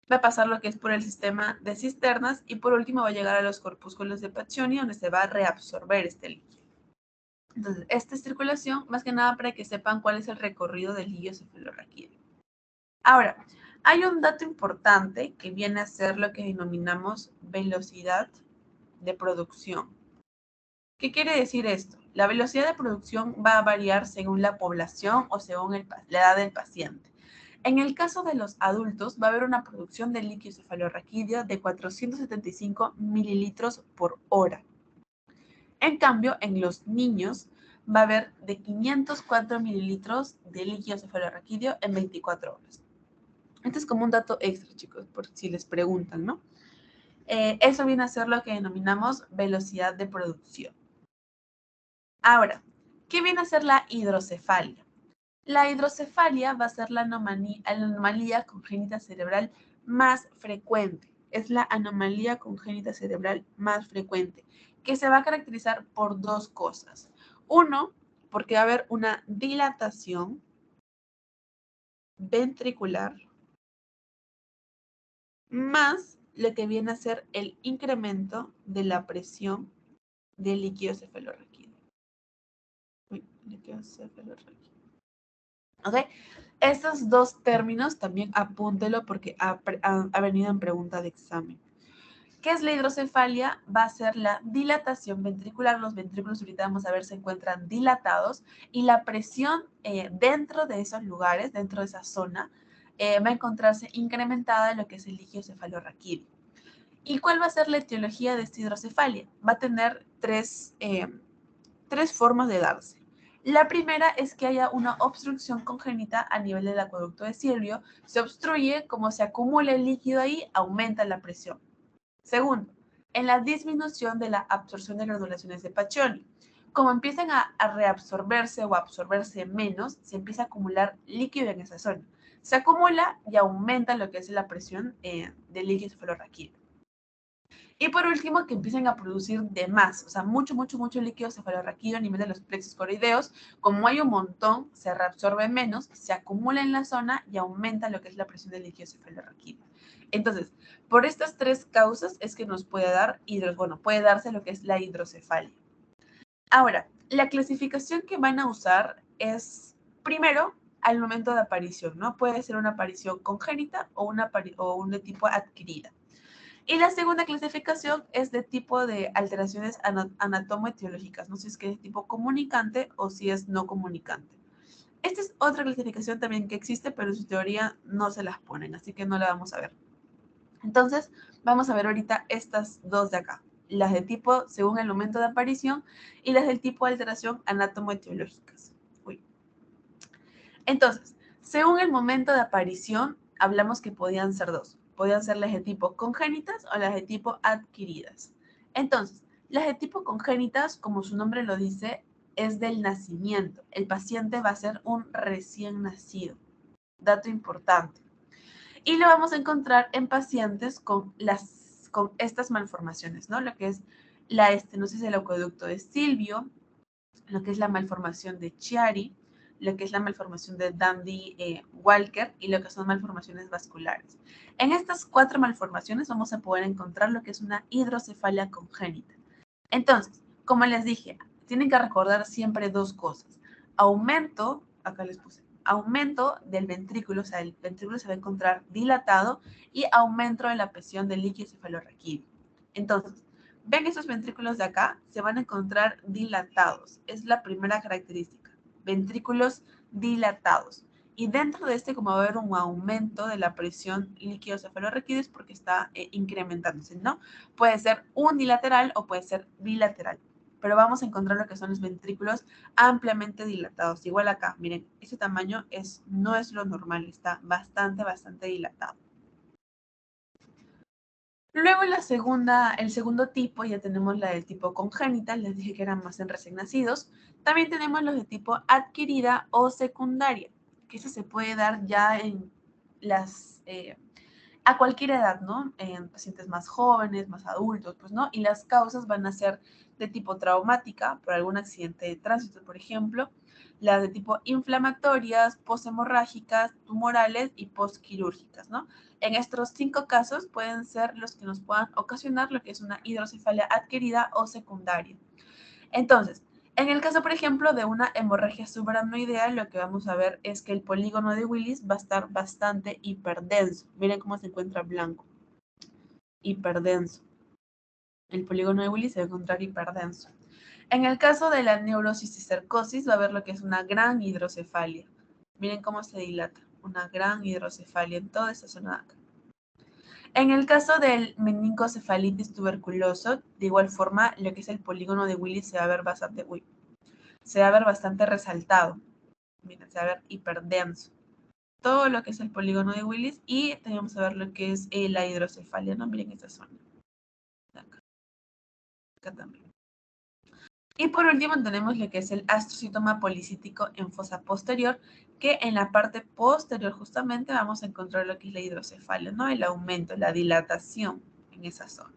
va a pasar lo que es por el sistema de cisternas y por último va a llegar a los corpúsculos de Paccioni, donde se va a reabsorber este líquido. Entonces, esta circulación, más que nada para que sepan cuál es el recorrido del líquido cefalorraquídeo. Ahora, hay un dato importante que viene a ser lo que denominamos velocidad de producción. ¿Qué quiere decir esto? La velocidad de producción va a variar según la población o según la edad del paciente. En el caso de los adultos, va a haber una producción de líquido cefalorraquídeo de 475 mililitros por hora. En cambio, en los niños va a haber de 504 mililitros de líquido cefalorraquídeo en 24 horas. Este es como un dato extra, chicos, por si les preguntan, ¿no? Eso viene a ser lo que denominamos velocidad de producción. Ahora, ¿qué viene a ser la hidrocefalia? La hidrocefalia va a ser la anomalía congénita cerebral más frecuente. Es la anomalía congénita cerebral más frecuente, que se va a caracterizar por dos cosas. Uno, porque va a haber una dilatación ventricular más lo que viene a ser el incremento de la presión del líquido cefalorraquídeo. ¿Ok? Estos dos términos también apúntelo porque ha venido en pregunta de examen. ¿Qué es la hidrocefalia? Va a ser la dilatación ventricular. Los ventrículos, ahorita vamos a ver, se encuentran dilatados y la presión dentro de esos lugares, dentro de esa zona, va a encontrarse incrementada en lo que es el líquido cefalorraquídeo. ¿Y cuál va a ser la etiología de esta hidrocefalia? Va a tener tres formas de darse. La primera es que haya una obstrucción congénita a nivel del acueducto de Silvio. Se obstruye, como se acumula el líquido ahí, aumenta la presión. Segundo, en la disminución de la absorción de granulaciones de Paccioni. Como empiezan a reabsorberse o a absorberse menos, se empieza a acumular líquido en esa zona. Se acumula y aumenta lo que es la presión del líquido cefalorraquídeo. Y por último, que empiecen a producir de más, o sea, mucho líquido cefalorraquídeo a nivel de los plexos coroideos. Como hay un montón, se reabsorbe menos, se acumula en la zona y aumenta lo que es la presión del líquido cefalorraquídeo. Entonces, por estas tres causas es que nos puede dar puede darse lo que es la hidrocefalia. Ahora, la clasificación que van a usar es, primero, al momento de aparición, ¿no? Puede ser una aparición congénita o un de tipo adquirida. Y la segunda clasificación es de tipo de alteraciones anatomoetiológicas, no sé si es que es tipo comunicante o si es no comunicante. Esta es otra clasificación también que existe, pero en su teoría no se las ponen, así que no la vamos a ver. Entonces, vamos a ver ahorita estas dos de acá, las de tipo según el momento de aparición y las del tipo de alteración anatomoetiológicas. Entonces, según el momento de aparición, hablamos que podían ser dos. Podían ser las de tipo congénitas o las de tipo adquiridas. Entonces, las de tipo congénitas, como su nombre lo dice, es del nacimiento. El paciente va a ser un recién nacido. Dato importante. Y lo vamos a encontrar en pacientes con estas malformaciones, ¿no? Lo que es la estenosis del acueducto de Silvio, lo que es la malformación de Chiari, lo que es la malformación de Dandy-Walker y lo que son malformaciones vasculares. En estas 4 malformaciones vamos a poder encontrar lo que es una hidrocefalia congénita. Entonces, como les dije, tienen que recordar siempre dos cosas. Aumento, acá les puse, aumento del ventrículo, o sea, el ventrículo se va a encontrar dilatado y aumento de la presión del líquido cefalorraquídeo. Entonces, ven esos ventrículos de acá, se van a encontrar dilatados. Es la primera característica. Ventrículos dilatados. Y dentro de este, como va a haber un aumento de la presión líquido cefalorraquídeo, es porque está incrementándose, ¿no? Puede ser unilateral o puede ser bilateral. Pero vamos a encontrar lo que son los ventrículos ampliamente dilatados. Igual acá, miren, ese tamaño no es lo normal, está bastante dilatado. Luego el segundo tipo, ya tenemos la del tipo congénita, les dije que eran más en recién nacidos. También tenemos los de tipo adquirida o secundaria, que eso se puede dar ya en a cualquier edad, ¿no? En pacientes más jóvenes, más adultos, pues, ¿no? Y las causas van a ser de tipo traumática, por algún accidente de tránsito, por ejemplo, las de tipo inflamatorias, posthemorrágicas, tumorales y postquirúrgicas, ¿no? En estos 5 casos pueden ser los que nos puedan ocasionar lo que es una hidrocefalia adquirida o secundaria. Entonces, en el caso, por ejemplo, de una hemorragia subaracnoidea, lo que vamos a ver es que el polígono de Willis va a estar bastante hiperdenso. Miren cómo se encuentra blanco. Hiperdenso. El polígono de Willis se va a encontrar hiperdenso. En el caso de la neurocisticercosis, va a haber lo que es una gran hidrocefalia. Miren cómo se dilata. Una gran hidrocefalia en toda esta zona de acá. En el caso del meningocefalitis tuberculoso, de igual forma, lo que es el polígono de Willis se va a ver bastante resaltado. Miren, se va a ver hiperdenso. Todo lo que es el polígono de Willis y tenemos a ver lo que es la hidrocefalia, ¿no? Miren esta zona. Acá. Acá también. Y por último tenemos lo que es el astrocitoma policítico en fosa posterior, que en la parte posterior justamente vamos a encontrar lo que es la hidrocefalia, ¿no? El aumento, la dilatación en esa zona.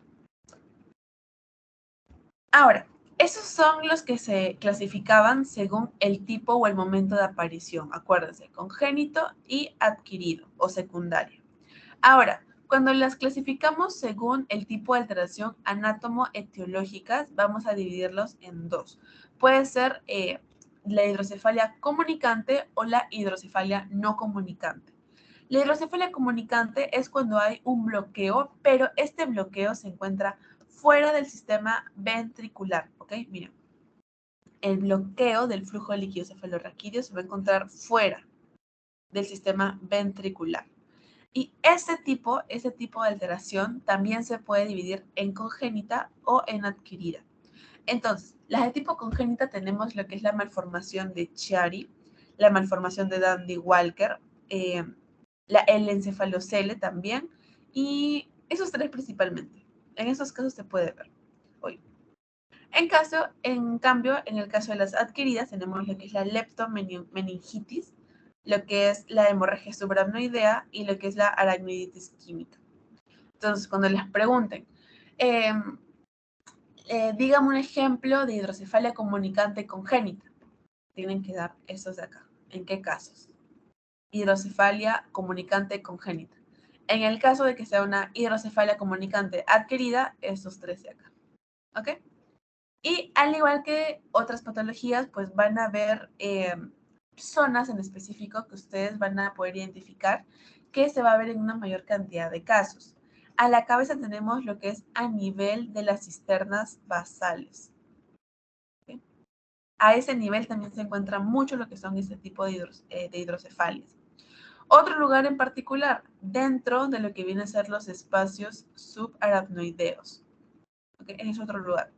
Ahora, esos son los que se clasificaban según el tipo o el momento de aparición. Acuérdense, congénito y adquirido o secundario. Ahora, cuando las clasificamos según el tipo de alteración anátomo-etiológicas, vamos a dividirlos en dos. Puede ser la hidrocefalia comunicante o la hidrocefalia no comunicante. La hidrocefalia comunicante es cuando hay un bloqueo, pero este bloqueo se encuentra fuera del sistema ventricular, ¿ok? Miren, el bloqueo del flujo de líquido cefalorraquídeo se va a encontrar fuera del sistema ventricular. Y ese tipo de alteración también se puede dividir en congénita o en adquirida. Entonces, las de tipo congénita tenemos lo que es la malformación de Chiari, la malformación de Dandy-Walker, el encefalocele también, y esos 3 principalmente. En esos casos se puede ver hoy. En cambio, en el caso de las adquiridas, tenemos lo que es la leptomeningitis, lo que es la hemorragia subaracnoidea y lo que es la aracnoiditis química. Entonces, cuando les pregunten, dígame un ejemplo de hidrocefalia comunicante congénita, tienen que dar esos de acá. ¿En qué casos? Hidrocefalia comunicante congénita. En el caso de que sea una hidrocefalia comunicante adquirida, estos 3 de acá. ¿Ok? Y al igual que otras patologías, pues van a haber zonas en específico que ustedes van a poder identificar que se va a ver en una mayor cantidad de casos. A la cabeza tenemos lo que es a nivel de las cisternas basales. ¿Okay? A ese nivel también se encuentra mucho lo que son este tipo de hidrocefalias. Otro lugar en particular, dentro de lo que vienen a ser los espacios subaracnoideos. ¿Okay? Ese es otro lugar.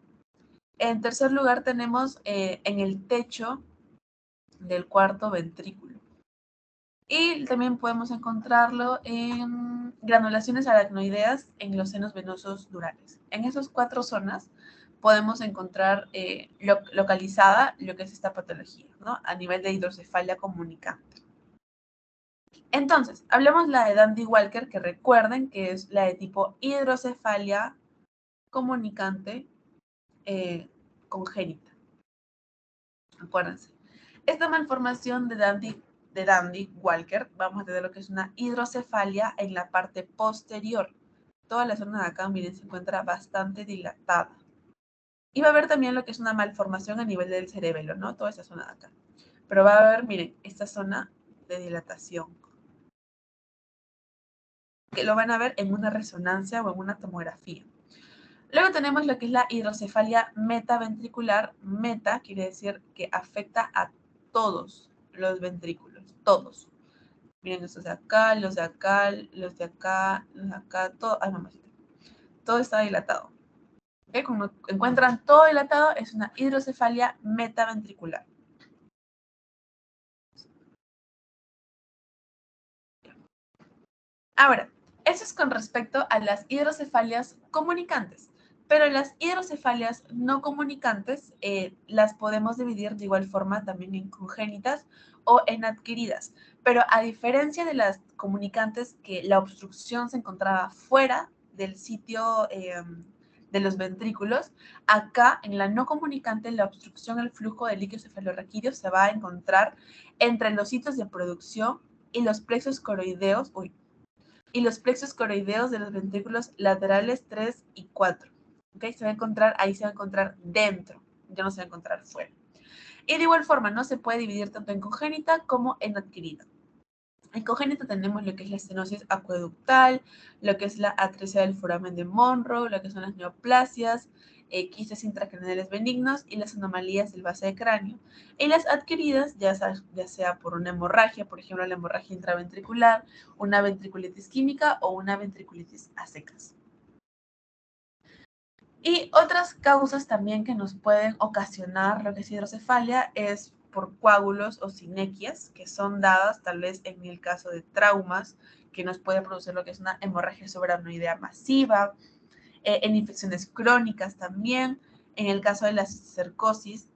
En tercer lugar tenemos en el techo del cuarto ventrículo. Y también podemos encontrarlo en granulaciones aracnoideas en los senos venosos durales. En esas 4 zonas podemos encontrar localizada lo que es esta patología, ¿no? A nivel de hidrocefalia comunicante. Entonces, hablemos la de Dandy-Walker, que recuerden que es la de tipo hidrocefalia comunicante congénita. Acuérdense. Esta malformación de Dandy-Walker, vamos a tener lo que es una hidrocefalia en la parte posterior. Toda la zona de acá, miren, se encuentra bastante dilatada. Y va a haber también lo que es una malformación a nivel del cerebelo, ¿no? Toda esa zona de acá. Pero va a haber, miren, esta zona de dilatación. Que lo van a ver en una resonancia o en una tomografía. Luego tenemos lo que es la hidrocefalia metaventricular. Meta quiere decir que afecta a todos los ventrículos, todos. Miren, estos de acá, los de acá, los de acá, los de acá, todo. Ay, mamacita. Todo está dilatado. ¿Okay? Cuando encuentran todo dilatado, es una hidrocefalia metaventricular. Ahora, eso es con respecto a las hidrocefalias comunicantes. Pero las hidrocefalias no comunicantes las podemos dividir de igual forma también en congénitas o en adquiridas. Pero a diferencia de las comunicantes, que la obstrucción se encontraba fuera del sitio de los ventrículos, acá en la no comunicante la obstrucción al flujo de líquido cefalorraquídeo se va a encontrar entre los sitios de producción y los plexos coroideos, y los plexos coroideos de los ventrículos laterales 3 y 4. ¿Okay? Se va a encontrar, ahí se va a encontrar dentro, ya no se va a encontrar fuera. Y de igual forma, no se puede dividir tanto en congénita como en adquirida. En congénita tenemos lo que es la estenosis acueductal, lo que es la atresia del foramen de Monro, lo que son las neoplasias, quistes intracraneales benignos y las anomalías del base de cráneo. Y las adquiridas, ya sea por una hemorragia, por ejemplo, la hemorragia intraventricular, una ventriculitis química o una ventriculitis a secas. Y otras causas también que nos pueden ocasionar lo que es hidrocefalia es por coágulos o sinequias, que son dadas tal vez en el caso de traumas, que nos puede producir lo que es una hemorragia subaracnoidea masiva, en infecciones crónicas también, en el caso de la cisticercosis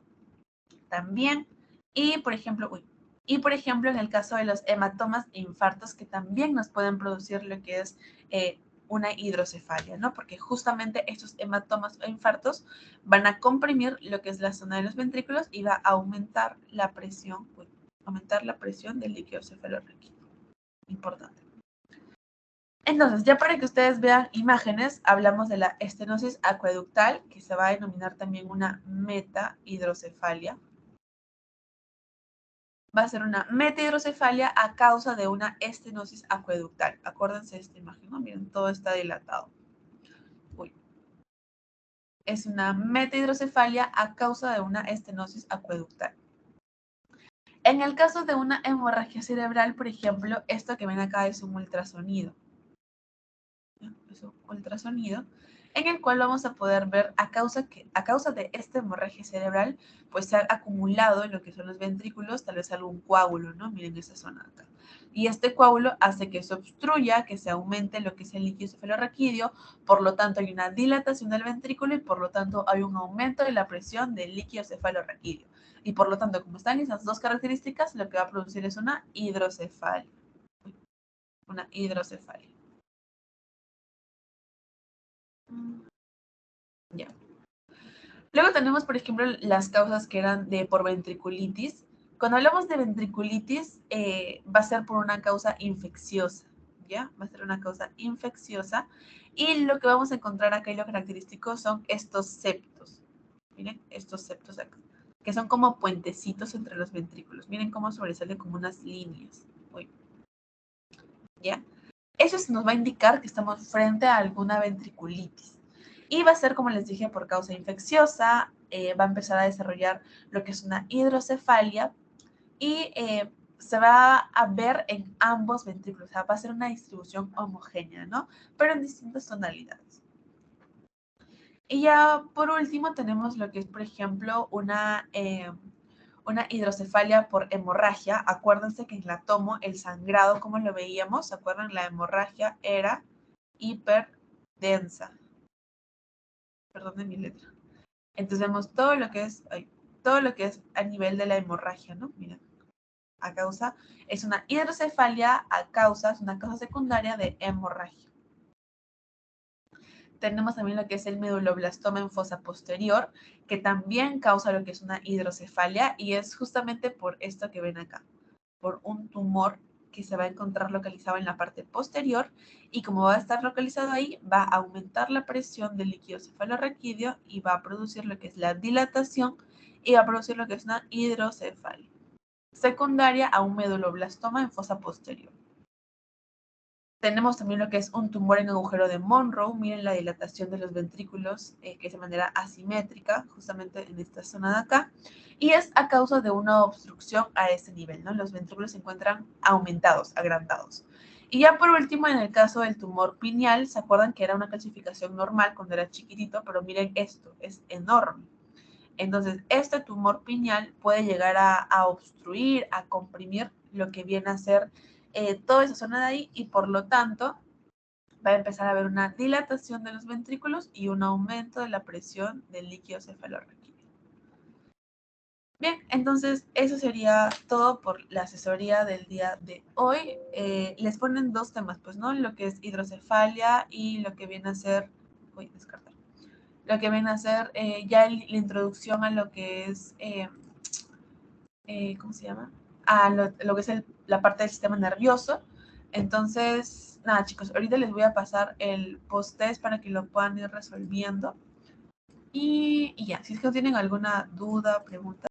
también, y por ejemplo, en el caso de los hematomas e infartos, que también nos pueden producir lo que es una hidrocefalia, ¿no? Porque justamente estos hematomas o infartos van a comprimir lo que es la zona de los ventrículos y va a aumentar la presión, del líquido cefalorraquídeo. Importante. Entonces, ya para que ustedes vean imágenes, hablamos de la estenosis acueductal, que se va a denominar también una metahidrocefalia. Va a ser una metahidrocefalia a causa de una estenosis acueductal. Acuérdense de esta imagen, ¿no? Miren, todo está dilatado. Uy. Es una metahidrocefalia a causa de una estenosis acueductal. En el caso de una hemorragia cerebral, por ejemplo, esto que ven acá es un ultrasonido. Es un ultrasonido en el cual vamos a poder ver a causa de esta hemorragia cerebral, pues se ha acumulado en lo que son los ventrículos, tal vez algún coágulo, ¿no? Miren esa zona acá. Y este coágulo hace que se obstruya, que se aumente lo que es el líquido cefalorraquídeo, por lo tanto hay una dilatación del ventrículo y por lo tanto hay un aumento de la presión del líquido cefalorraquídeo. Y por lo tanto, como están esas dos características, lo que va a producir es una hidrocefalia. Una hidrocefalia. Ya. Luego tenemos, por ejemplo, las causas que eran por ventriculitis. Cuando hablamos de ventriculitis, va a ser por una causa infecciosa, ¿ya? Va a ser una causa infecciosa. Y lo que vamos a encontrar acá y lo característico son estos septos. Miren, estos septos acá. que son como puentecitos entre los ventrículos. Miren cómo sobresale como unas líneas. Uy. ¿Ya? Eso nos va a indicar que estamos frente a alguna ventriculitis. Y va a ser, como les dije, por causa infecciosa, va a empezar a desarrollar lo que es una hidrocefalia y se va a ver en ambos ventrículos. O sea, va a ser una distribución homogénea, ¿no? Pero en distintas tonalidades. Y ya por último tenemos lo que es, por ejemplo, una hidrocefalia por hemorragia. Acuérdense que en la tomo el sangrado, como lo veíamos, ¿se acuerdan? La hemorragia era hiperdensa. Perdón de mi letra. Entonces vemos todo lo que es a nivel de la hemorragia, ¿no? Mira, a causa, es una hidrocefalia es una causa secundaria de hemorragia. Tenemos también lo que es el meduloblastoma en fosa posterior, que también causa lo que es una hidrocefalia y es justamente por esto que ven acá, por un tumor que se va a encontrar localizado en la parte posterior y como va a estar localizado ahí, va a aumentar la presión del líquido cefalorraquídeo y va a producir lo que es la dilatación y va a producir lo que es una hidrocefalia secundaria a un meduloblastoma en fosa posterior. Tenemos también lo que es un tumor en agujero de Monroe. Miren la dilatación de los ventrículos, que es de manera asimétrica, justamente en esta zona de acá. Y es a causa de una obstrucción a este nivel, ¿no? Los ventrículos se encuentran aumentados, agrandados. Y ya por último, en el caso del tumor pineal, ¿se acuerdan que era una clasificación normal cuando era chiquitito? Pero miren esto, es enorme. Entonces, este tumor pineal puede llegar a obstruir, a comprimir lo que viene a ser toda esa zona de ahí y por lo tanto va a empezar a haber una dilatación de los ventrículos y un aumento de la presión del líquido cefalorraquídeo. Bien, entonces eso sería todo por la asesoría del día de hoy. Les ponen dos temas, pues, ¿no? Lo que es hidrocefalia y lo que viene a ser, voy a descartar, lo que viene a ser ya la introducción a lo que es, ¿cómo se llama? A lo que es la parte del sistema nervioso. Entonces, nada, chicos, ahorita les voy a pasar el post-test para que lo puedan ir resolviendo. Y ya, si es que no tienen alguna duda, pregunta.